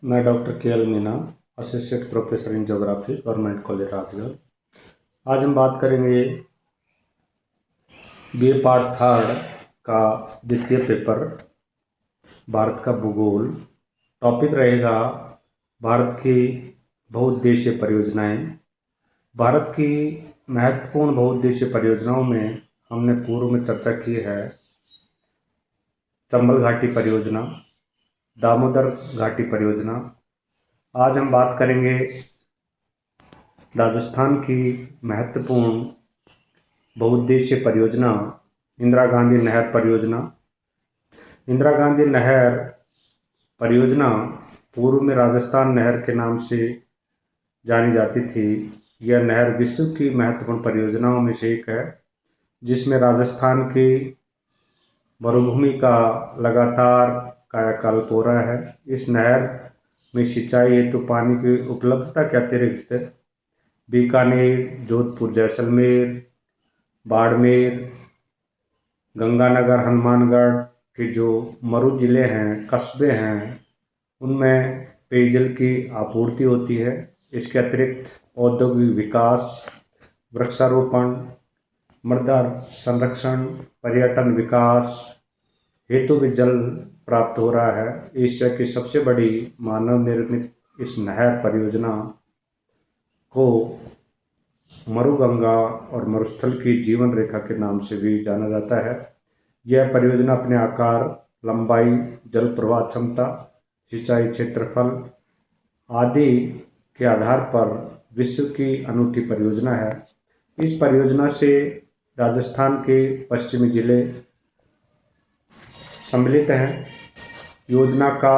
मैं डॉक्टर के L Meena, assistant professor in geography, government college Rajgarh. आज हम बात करेंगे बीए पार्ट थर्ड का द्वितीय पेपर, भारत का भूगोल। टॉपिक रहेगा भारत की बहुउद्देशीय परियोजनाएं। भारत की महत्वपूर्ण बहुउद्देशीय परियोजनाओं में हमने पूर्व में चर्चा की है चंबल घाटी परियोजना, दामोदर घाटी परियोजना। आज हम बात करेंगे राजस्थान की महत्वपूर्ण बहुउद्देशीय परियोजना इंदिरा गांधी नहर परियोजना। इंदिरा गांधी नहर परियोजना पूर्व में राजस्थान नहर के नाम से जानी जाती थी। यह नहर विश्व की महत्वपूर्ण परियोजनाओं में से एक है, जिसमें राजस्थान की मरुभूमि का लगातार कायाकल्प हो रहा है। इस नहर में सिंचाई हेतु पानी की उपलब्धता के अतिरिक्त बीकानेर, जोधपुर, जैसलमेर, बाड़मेर, गंगानगर, हनुमानगढ़ के जो मरु जिले हैं, कस्बे हैं, उनमें पेयजल की आपूर्ति होती है। इसके अतिरिक्त औद्योगिक विकास, वृक्षारोपण, मृदा संरक्षण, पर्यटन विकास हेतु भी जल प्राप्त हो रहा है। एशिया की सबसे बड़ी मानव निर्मित इस नहर परियोजना को मरुगंगा और मरुस्थल की जीवन रेखा के नाम से भी जाना जाता है। यह परियोजना अपने आकार, लंबाई, जल प्रवाह क्षमता, सिंचाई क्षेत्रफल आदि के आधार पर विश्व की अनूठी परियोजना है। इस परियोजना से राजस्थान के पश्चिमी जिले सम्मिलित हैं। योजना का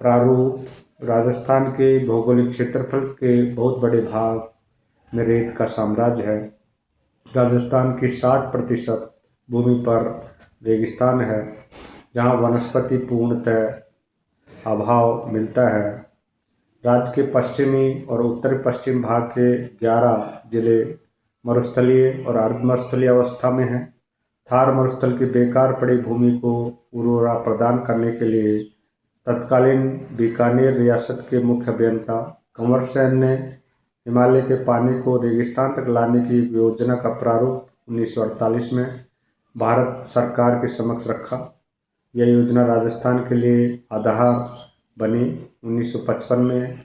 प्रारूप राजस्थान के भौगोलिक क्षेत्रफल के बहुत बड़े भाग में रेत का साम्राज्य है। राजस्थान की 60% भूमि पर रेगिस्तान है, जहां वनस्पति पूर्णतः अभाव मिलता है। राज्य के पश्चिमी और उत्तर पश्चिम भाग के 11 जिले मरुस्थलीय और अर्धमरुस्थलीय अवस्था में हैं। थार मरुस्थल की बेकार पड़ी भूमि को उर्वरता प्रदान करने के लिए तत्कालीन बीकानेर रियासत के मुख्य अभियंता कंवर सेन ने हिमालय के पानी को रेगिस्तान तक लाने की योजना का प्रारूप 1948 में भारत सरकार के समक्ष रखा। यह योजना राजस्थान के लिए आधार बनी। 1955 में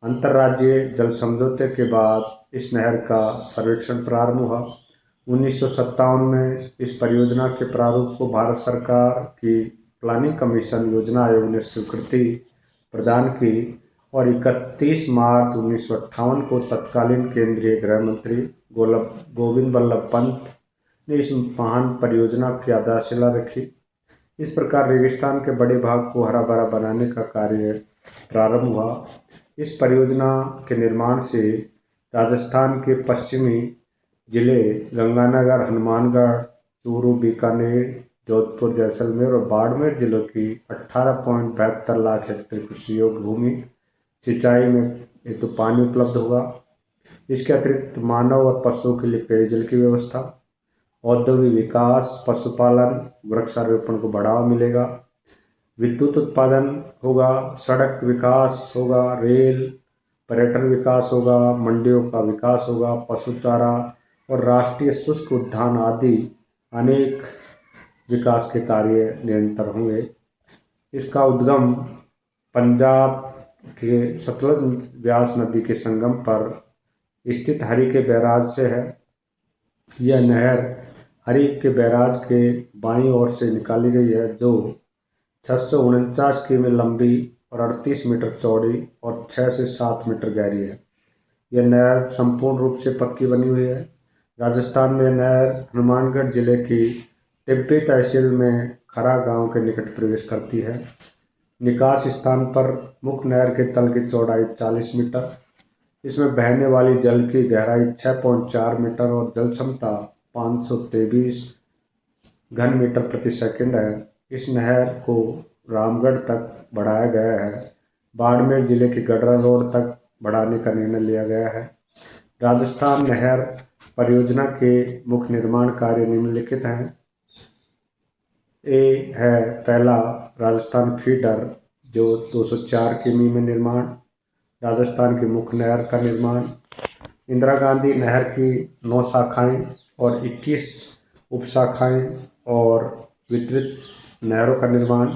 अंतर्राज्यीय जल समझौते के बाद इस नहर का सर्वेक्षण प्रारंभ हुआ। 1957 में इस परियोजना के प्रारूप को भारत सरकार की प्लानिंग कमीशन योजना आयोग ने स्वीकृति प्रदान की और 31 मार्च 1958 को तत्कालीन केंद्रीय गृह मंत्री गोविंद वल्लभ पंत ने इस महान परियोजना की आधारशिला रखी। इस प्रकार रेगिस्तान के बड़े भाग को हरा भरा बनाने का कार्य प्रारंभ हुआ। इस परियोजना के निर्माण से राजस्थान के पश्चिमी जिले गंगानगर, हनुमानगढ़, चूरू, बीकानेर, जोधपुर, जैसलमेर और बाड़मेर जिलों की 18.72 लाख हेक्टेयर कृषि योग्य भूमि सिंचाई में हेतु पानी उपलब्ध होगा। इसके अतिरिक्त मानव और पशुओं के लिए पेयजल की व्यवस्था, औद्योगिक विकास, पशुपालन, वृक्षारोपण को बढ़ावा मिलेगा, विद्युत उत्पादन होगा, सड़क विकास होगा, रेल, पर्यटन विकास होगा, मंडियों का विकास होगा, पशु चारा और राष्ट्रीय शुष्क उद्यान आदि अनेक विकास के कार्य निरंतर होंगे। इसका उद्गम पंजाब के सतलज व्यास नदी के संगम पर स्थित हरिके बैराज से है। यह नहर हरिके के बैराज के बाईं ओर से निकाली गई है, जो 649 किमी लंबी और 38 मीटर चौड़ी और 6 से 7 मीटर गहरी है। यह नहर संपूर्ण रूप से पक्की बनी हुई है। राजस्थान में नहर हनुमानगढ़ जिले की टिब्बी तहसील में खरा गांव के निकट प्रवेश करती है। निकास स्थान पर मुख्य नहर के तल की चौड़ाई 40 मीटर, इसमें बहने वाली जल की गहराई 6.4 मीटर और जल क्षमता 523 घन मीटर प्रति सेकंड है। इस नहर को रामगढ़ तक बढ़ाया गया है। बाड़मेर जिले के गडरा रोड तक बढ़ाने का निर्णय लिया गया है। राजस्थान नहर परियोजना के मुख्य निर्माण कार्य निम्नलिखित हैं। ए है पहला राजस्थान फीडर, जो 204 किमी में निर्माण, राजस्थान की मुख्य नहर का निर्माण, इंदिरा गांधी नहर की 9 शाखाएं और 21 उपशाखाएं और वितरित नहरों का निर्माण,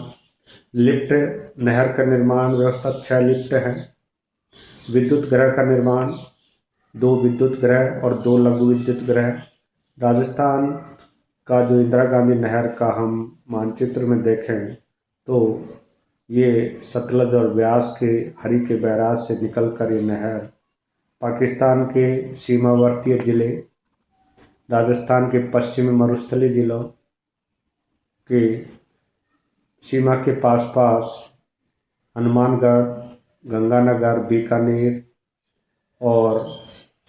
लिफ्ट नहर का निर्माण व्यवस्था 6 लिफ्ट हैं, विद्युत ग्रह का निर्माण 2 विद्युत ग्रह और 2 लघु विद्युत ग्रह। राजस्थान का जो इंदिरा गांधी नहर का हम मानचित्र में देखें तो ये सतलज और ब्यास के हरिके बैराज से निकलकर ये नहर पाकिस्तान के सीमावर्ती जिले, राजस्थान के पश्चिमी मरुस्थलीय जिलों के सीमा के पास पास हनुमानगढ़, गंगानगर, बीकानेर और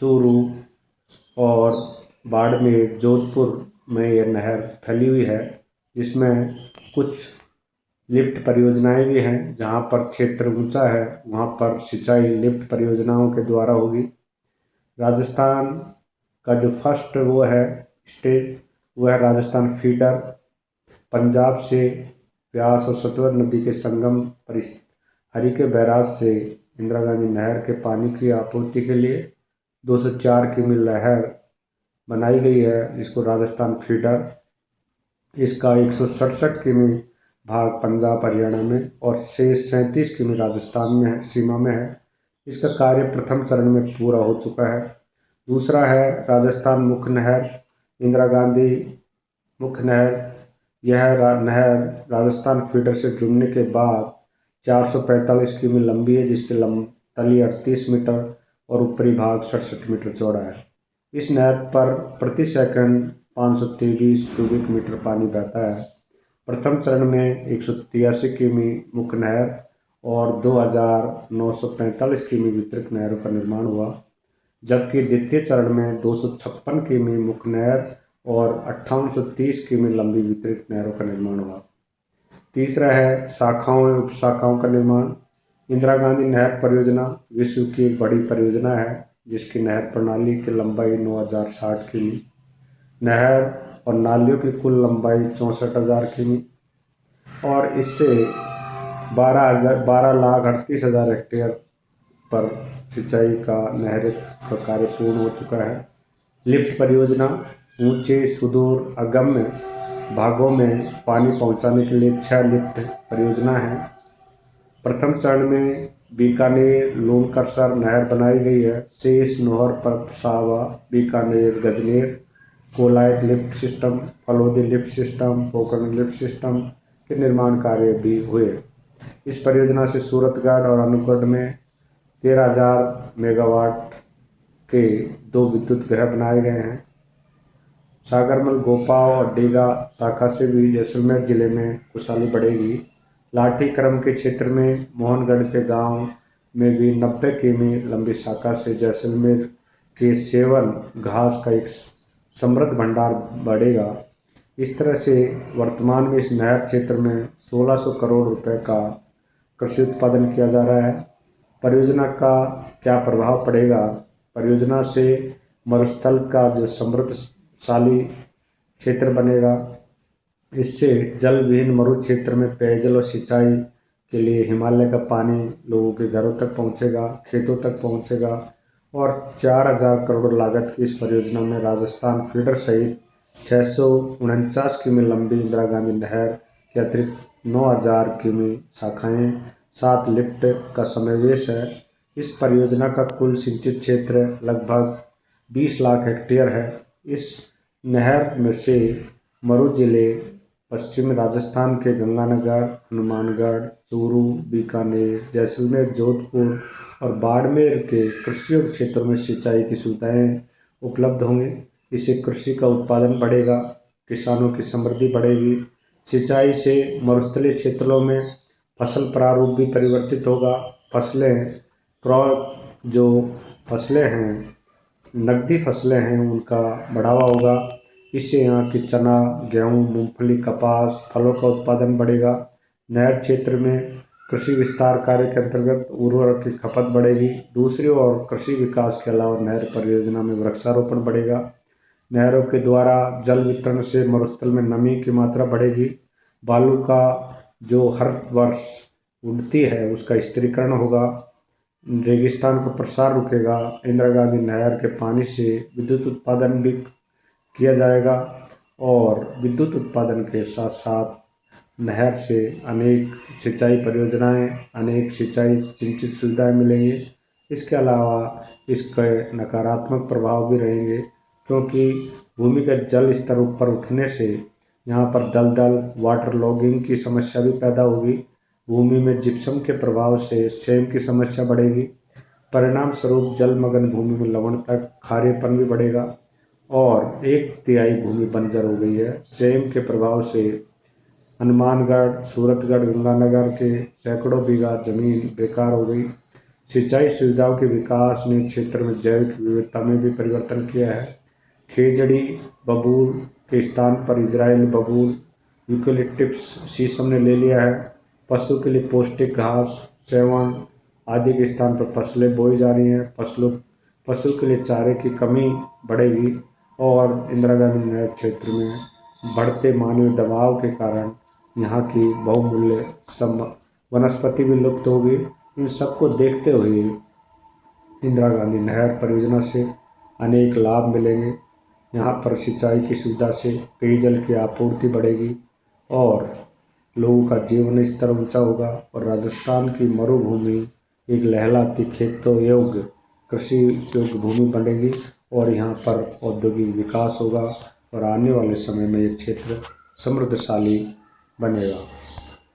चूरू और बाड़मेर, जोधपुर में यह नहर फैली हुई है, जिसमें कुछ लिफ्ट परियोजनाएं भी हैं। जहां पर क्षेत्र ऊंचा है वहां पर सिंचाई लिफ्ट परियोजनाओं के द्वारा होगी। राजस्थान का जो फर्स्ट वो है स्टेट, वो है राजस्थान फीडर। पंजाब से ब्यास और सतलज नदी के संगम पर हरिके बैराज से इंदिरा गांधी नहर के पानी की आपूर्ति के लिए 204 किमी नहर बनाई गई है, जिसको राजस्थान फीडर। इसका 167 किमी भाग पंजाब हरियाणा में और शेष 37 किमी राजस्थान में है, सीमा में है। इसका कार्य प्रथम चरण में पूरा हो चुका है। दूसरा है राजस्थान मुख्य नहर, इंदिरा गांधी मुख्य नहर। यह नहर राजस्थान फीडर से जुड़ने के बाद 445 किमी लंबी है, जिसकी तली 38 मीटर और ऊपरी भाग 67 मीटर चौड़ा है। इस नहर पर प्रति सेकंड 523 क्यूबिक मीटर पानी बहता है। प्रथम चरण में 183 किमी मुख्य नहर और 2945 किमी वितरित नहरों का निर्माण हुआ, जबकि द्वितीय चरण में 256 किमी मुख्य नहर और 5830 किमी लंबी वितरित नहरों का निर्माण हुआ। तीसरा है शाखाओं और उपशाखाओं का निर्माण। इंदिरा गांधी नहर परियोजना विश्व की एक बड़ी परियोजना है, जिसकी नहर प्रणाली की लंबाई 9060 किमी, नहर और नालियों की कुल लंबाई 64,000 किमी और इससे 12,38,000 हेक्टेयर पर सिंचाई का नहर का कार्य पूर्ण हो चुका है। लिफ्ट परियोजना ऊंचे सुदूर अगम्य भागों में पानी पहुंचाने के लिए 6 लिफ्ट परियोजना है। प्रथम चरण में बीकानेर लूणकरसर नहर बनाई गई है। शेष नोहर पर सावा, Bikaner, Gajner, Kolayat lift system, Phalodi lift system, Pokhran lift system के निर्माण कार्य भी हुए। इस परियोजना से सूरतगढ़ और अनूपगढ़ में 13,000 मेगावाट के 2 विद्युत ग्रह बनाए गए हैं। सागरमल, गोपाव और डीगा शाखा से भी जैसलमेर जिले में खुशहाली बढ़ेगी। लाठी क्रम के क्षेत्र में मोहनगढ़ के गांव में भी 90 किमी लंबी शाखा से जैसलमेर के सेवन घास का एक समृद्ध भंडार बढ़ेगा। इस तरह से वर्तमान में इस नहर क्षेत्र में 1600 करोड़ रुपए का कृषि उत्पादन किया जा रहा है। परियोजना का क्या प्रभाव पड़ेगा? परियोजना से मरुस्थल का जो समृद्धशाली क्षेत्र बनेगा, इससे जल विहीन मरु क्षेत्र में पेयजल और सिंचाई के लिए हिमालय का पानी लोगों के घरों तक पहुंचेगा, खेतों तक पहुंचेगा और 4,000 करोड़ लागत की इस परियोजना में राजस्थान फीडर सहित 649 किमी लंबी इंदिरा गांधी नहर के अतिरिक्त 9,000 किमी शाखाएं 7 लिफ्ट का समावेश है। इस परियोजना का कुल सिंचित क्षेत्र लगभग 20 लाख हेक्टेयर है। इस नहर में से मरु जिले पश्चिमी राजस्थान के गंगानगर, हनुमानगढ़, चूरू, बीकानेर, जैसलमेर, जोधपुर और बाड़मेर के कृषि क्षेत्रों में सिंचाई की सुविधाएं उपलब्ध होंगी। इससे कृषि का उत्पादन बढ़ेगा, किसानों की समृद्धि बढ़ेगी। सिंचाई से मरुस्थलीय क्षेत्रों में फसल प्रारूप भी परिवर्तित होगा। जो फसलें हैं, नकदी फसलें हैं, उनका बढ़ावा होगा। इससे यहाँ की चना, गेहूँ, मूंगफली, कपास, फलों का उत्पादन बढ़ेगा। नहर क्षेत्र में कृषि विस्तार कार्य के अंतर्गत उर्वरक की खपत बढ़ेगी। दूसरी ओर कृषि विकास के अलावा नहर परियोजना में वृक्षारोपण बढ़ेगा। नहरों के द्वारा जल वितरण से मरुस्थल में नमी की मात्रा बढ़ेगी। बालू का जो हर वर्ष उड़ती है उसका स्थिरीकरण होगा, रेगिस्तान का प्रसार रुकेगा, इंदिरा गांधी नहर के पानी से विद्युत उत्पादन भी किया जाएगा और विद्युत उत्पादन के साथ साथ नहर से अनेक सिंचाई परियोजनाएं, अनेक सिंचाई सिंचित सुविधाएं मिलेंगी। इसके अलावा इसके नकारात्मक प्रभाव भी रहेंगे क्योंकि भूमिगत जल स्तर ऊपर उठने से यहाँ पर दलदल वाटर लॉगिंग की समस्या भी पैदा होगी। भूमि में जिप्सम के प्रभाव से सेम की समस्या बढ़ेगी। परिणाम स्वरूप जलमग्न भूमि में लवणता खारेपन भी बढ़ेगा और 1/3 भूमि बंजर हो गई है। सेम के प्रभाव से हनुमानगढ़, सूरतगढ़, गंगानगर के सैकड़ों बीघा जमीन बेकार हो गई। सिंचाई सुविधाओं के विकास ने क्षेत्र में जैविक विविधता में भी परिवर्तन किया है। खेजड़ी बबूल के स्थान पर इजरायली बबूल, यूकेलिप्टस शीशम ने ले लिया है। पशु के लिए पौष्टिक घास, सेवन आदि के स्थान पर फसलें बोई जा रही हैं। पशु के लिए चारे की कमी बढ़ेगी और इंदिरा गांधी नहर क्षेत्र में बढ़ते मानवीय दबाव के कारण यहाँ की बहुमूल्य वनस्पति भी लुप्त होगी। इन सबको देखते हुए इंदिरा गांधी नहर परियोजना से अनेक लाभ मिलेंगे। यहाँ पर सिंचाई की सुविधा से पेयजल की आपूर्ति बढ़ेगी और लोगों का जीवन स्तर ऊंचा होगा और राजस्थान की मरुभूमि एक लहलाती खेतों योग्य कृषि योग्य भूमि बनेगी और यहाँ पर औद्योगिक विकास होगा और आने वाले समय में ये क्षेत्र समृद्धशाली बनेगा।